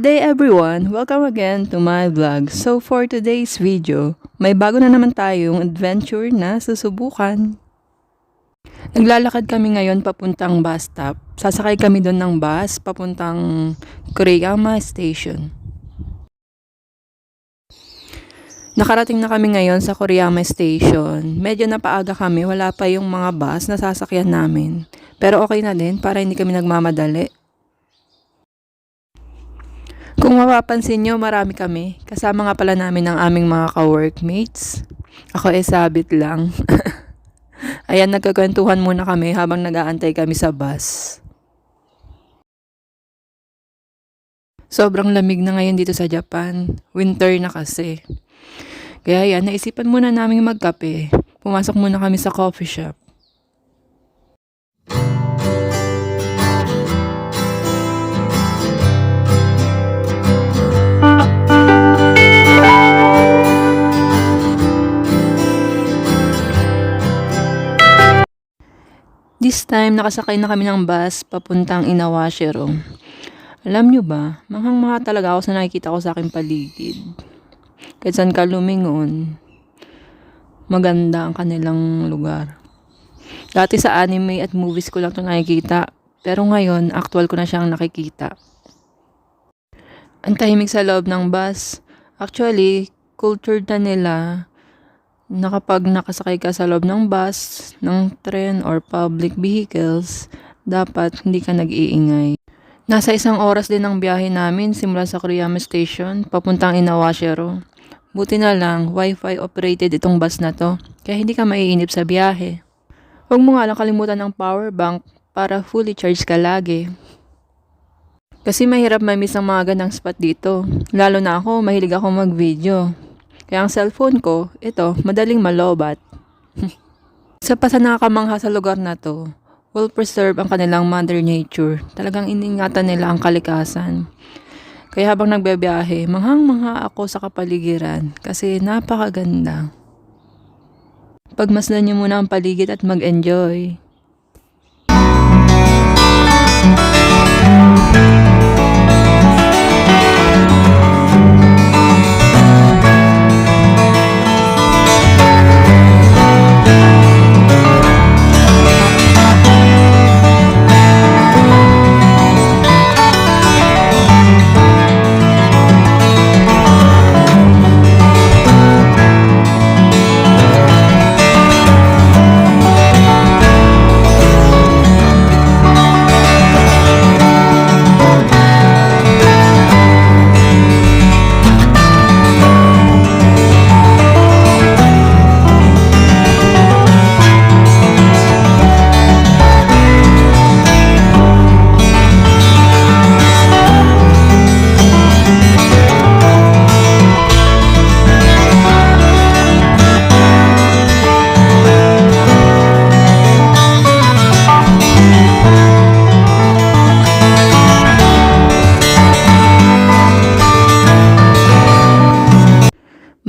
Good day everyone! Welcome again to my vlog. So for today's video, may bago na naman tayong adventure na susubukan. Naglalakad kami ngayon papuntang bus stop. Sasakay kami doon ng bus papuntang Kuriyama Station. Nakarating na kami ngayon sa Kuriyama Station. Medyo napaaga kami, wala pa yung mga bus na sasakyan namin. Pero okay na din para hindi kami nagmamadali. Kung mapapansin nyo, marami kami. Kasama nga pala namin ang aming mga ka-workmates. Ako sabit lang. Ayan, nagkakwentuhan muna kami habang nag-aantay kami sa bus. Sobrang lamig na ngayon dito sa Japan. Winter na kasi. Kaya yan, naisipan muna namin magkape. Pumasok muna kami sa coffee shop. This time, nakasakay na kami ng bus papuntang Inawashiro. Alam nyo ba, manghang-mangha talaga ako sa nakikita ko sa aking paligid. Kahit saan ka lumingon, maganda ang kanilang lugar. Dati sa anime at movies ko lang ito nakikita, pero ngayon, actual ko na siyang nakikita. Ang tahimik sa loob ng bus. Actually, cultured na nila na kapag nakasakay ka sa loob ng bus, ng tren or public vehicles, dapat hindi ka nag-iingay. Nasa 1 oras din ang biyahe namin simula sa Kuriyama Station papuntang Inawashiro. Buti na lang, wifi operated itong bus na to, kaya hindi ka maiinip sa biyahe. Huwag mo nga lang kalimutan ng power bank para fully charge ka lagi. Kasi mahirap ma-miss ang mga gandang spot dito. Lalo na ako, mahilig ako mag-video. Kaya ang cellphone ko, ito, madaling malobat. Isa pa sa nakakamangha sa lugar na to, will preserve ang kanilang mother nature. Talagang iningatan nila ang kalikasan. Kaya habang nagbebiyahe, manghang-mangha ako sa kapaligiran kasi napakaganda. Pagmasdan niyo muna ang paligid at mag-enjoy.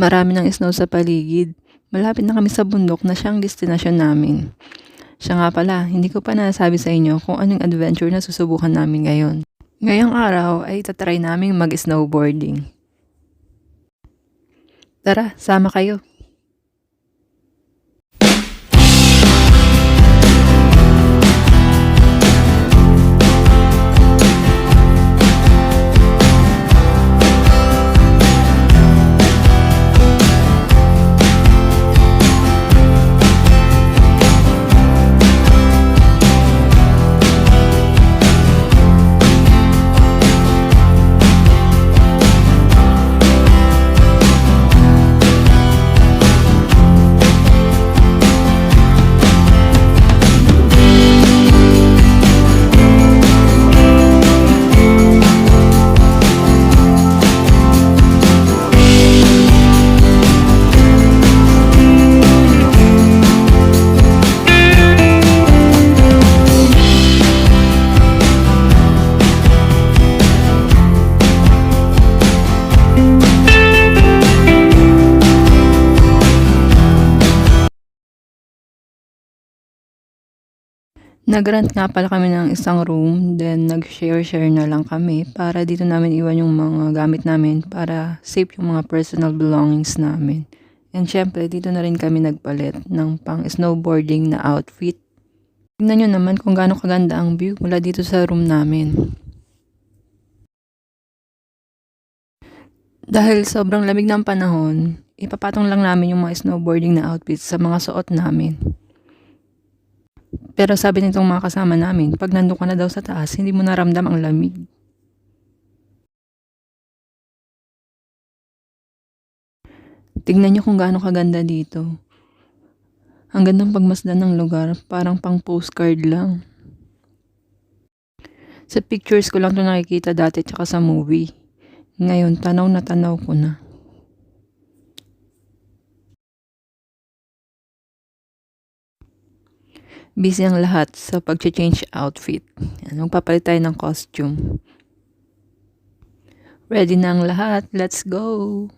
Marami ng snow sa paligid. Malapit na kami sa bundok na siyang destinasyon namin. Siya nga pala, hindi ko pa nasabi sa inyo kung anong adventure na susubukan namin ngayon. Ngayong araw ay tatry namin mag-snowboarding. Tara, sama kayo. Nag-rent nga pala kami ng isang room, then nag-share-share na lang kami para dito namin iwan yung mga gamit namin para safe yung mga personal belongings namin. And syempre, dito na rin kami nagpalit ng pang snowboarding na outfit. Tingnan nyo naman kung gaano kaganda ang view mula dito sa room namin. Dahil sobrang lamig ng panahon, ipapatong lang namin yung mga snowboarding na outfits sa mga suot namin. Pero sabi nitong mga kasama namin, pag nandun ka na daw sa taas, hindi mo naramdam ang lamig. Tignan nyo kung gaano kaganda dito. Ang gandang pagmasdan ng lugar, parang pang postcard lang. Sa pictures ko lang ito nakikita dati tsaka sa movie. Ngayon, tanaw na tanaw ko na. Busy ang lahat sa pag-change outfit. Magpapalit tayo ng costume. Ready na ang lahat. Let's go!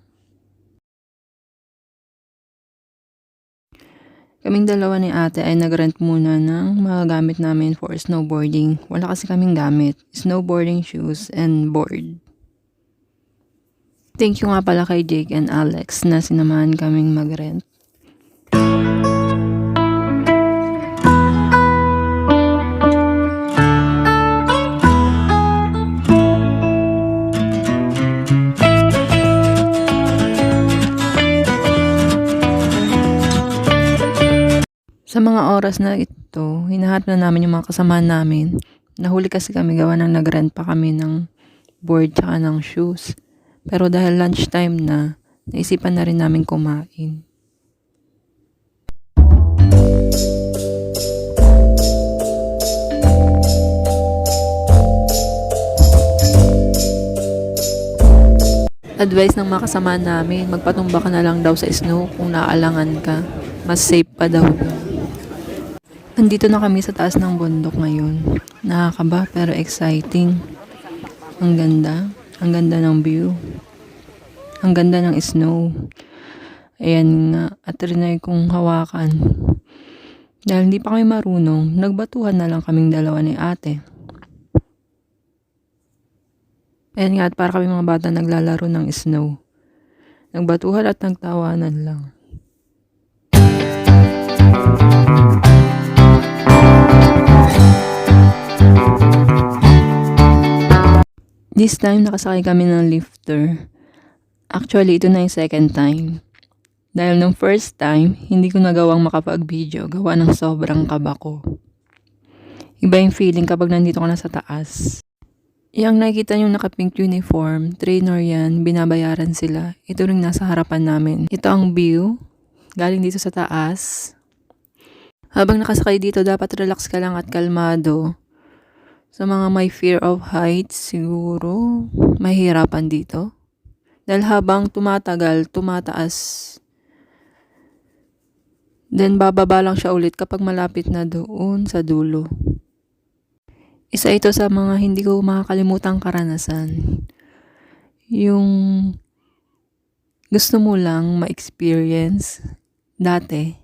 Kaming dalawa ni ate ay nag-rent muna ng mga gamit namin for snowboarding. Wala kasi kaming gamit. Snowboarding shoes and board. Thank you nga pala kay Jake and Alex na sinamahan kaming mag-rent. Sa mga oras na ito, hinahanap na namin yung mga kasamahan namin. Nahuli kasi kami gawa ng nag-rent pa kami ng board tsaka ng shoes. Pero dahil lunchtime na, naisipan na rin namin kumain. Advice ng mga kasamahan namin, magpatumba ka na lang daw sa snow kung naaalangan ka. Mas safe pa daw. Andito na kami sa taas ng bundok ngayon. Nakakaba pero exciting. Ang ganda. Ang ganda ng view. Ang ganda ng snow. Ayan nga. At rinay kong hawakan. Dahil hindi pa kami marunong, nagbatuhan na lang kaming dalawa ni ate. Ayan nga at para kami mga bata naglalaro ng snow. Nagbatuhan at nagtawanan lang. This time, nakasakay kami ng lifter. Actually, ito na yung second time. Dahil nung first time, hindi ko nagawang makapag-video gawa ng sobrang kaba ko. Iba yung feeling kapag nandito ka na sa taas. Yung nakikita nyo naka-pink uniform, trainer yan, binabayaran sila. Ito rin nasa harapan namin. Ito ang view, galing dito sa taas. Habang nakasakay dito, dapat relax ka lang at kalmado. Sa mga may fear of heights, siguro, mahirapan dito. Dahil habang tumatagal, tumataas. Then, bababa lang siya ulit kapag malapit na doon sa dulo. Isa ito sa mga hindi ko makakalimutang karanasan. Yung gusto mo lang ma-experience dati,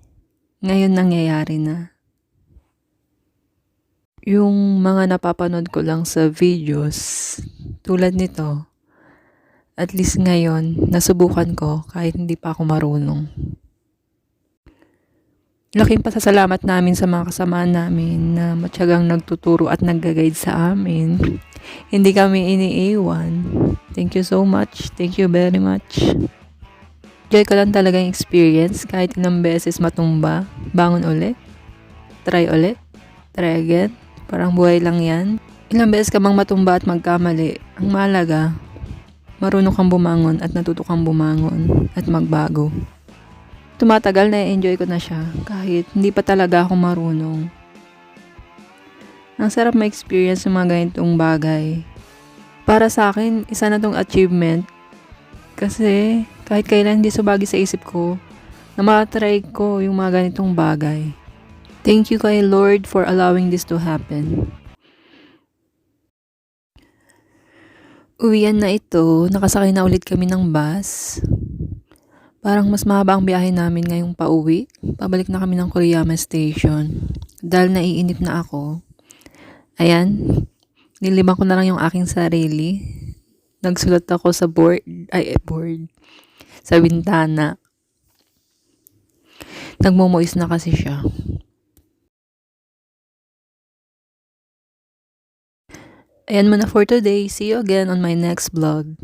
ngayon nangyayari na. Yung mga napapanood ko lang sa videos, tulad nito, at least ngayon, nasubukan ko kahit hindi pa ako marunong. Laking pasasalamat namin sa mga kasamahan namin na matyagang nagtuturo at nag-guide sa amin. Hindi kami iniiwan. Thank you so much. Thank you very much. Enjoy ko lang talaga yung experience kahit ilang beses matumba, bangon ulit, try again. Parang buhay lang yan. Ilang beses ka bang matumba at magkamali, ang mahalaga, marunong kang bumangon at natuto kang bumangon at magbago. Tumatagal na enjoy ko na siya kahit hindi pa talaga ako marunong. Ang sarap ma-experience ng mga ganitong bagay. Para sa akin, isa na tong achievement kasi kahit kailan hindi subagi sa isip ko na matry ko yung mga ganitong bagay. Thank you kay Lord for allowing this to happen. Uwian na ito, nakasakay na ulit kami ng bus. Parang mas mahaba ang biyahe namin ngayong pauwi. Pabalik na kami ng Koriyama Station. Dahil naiinip na ako, ayan, nilibang ko na lang yung aking sarili. Nagsulat ako sa board, sa bintana. Nagmumoist na kasi siya. Ayan muna for today. See you again on my next vlog.